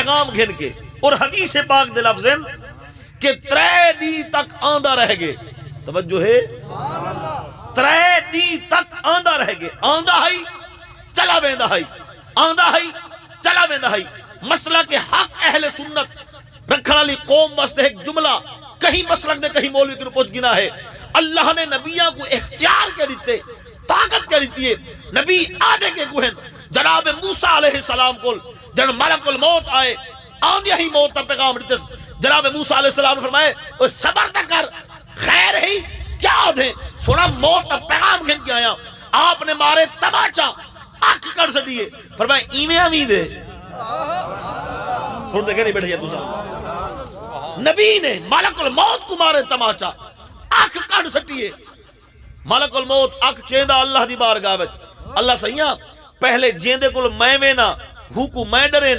پیغام گھن کے، اور حدیث پاک دے لفظ کہ 3 دی تک آندہ رہ گئے. توجہ ہے، 3 دی تک آندہ رہ گئے. آندہ ہی چلا ویندا ہی، آندہ ہی چلا ویندا ہی. مسئلہ کے حق اہل سنت رکھن والی قوم واسطے ایک جملہ کہیں مسلک دے کہیں مولوی کو پہنچ گنا ہے. اللہ نے نبیوں کو اختیار کے دیتے، طاقت کے دیتی ہے. نبی آدھے کے کوہن جناب موسیٰ علیہ السلام کو جن ملک الموت آئے، آندھیا ہی موت تا پیغام دیتے. جناب موسیٰ علیہ السلام نے فرمائے اوہ صبر تک کر، خیر ہی کیا آدھیں سونا موت تا پیغام گھن کے آیا. آپ نے مارے تماچا، آنکھ کر سے دیئے، فرمائے ایمیں امید ہے. سن دے کہ نہیں بیٹھے دوسرا، نبی نے ملک الموت کو مارے تماچا، آنکھ کر سٹیے. ملک الموت آنکھ چیندہ اللہ دی بارگاہ وچ. اللہ سیاں پہلے جیندے کل میں نا، ہو کو میں ڈرے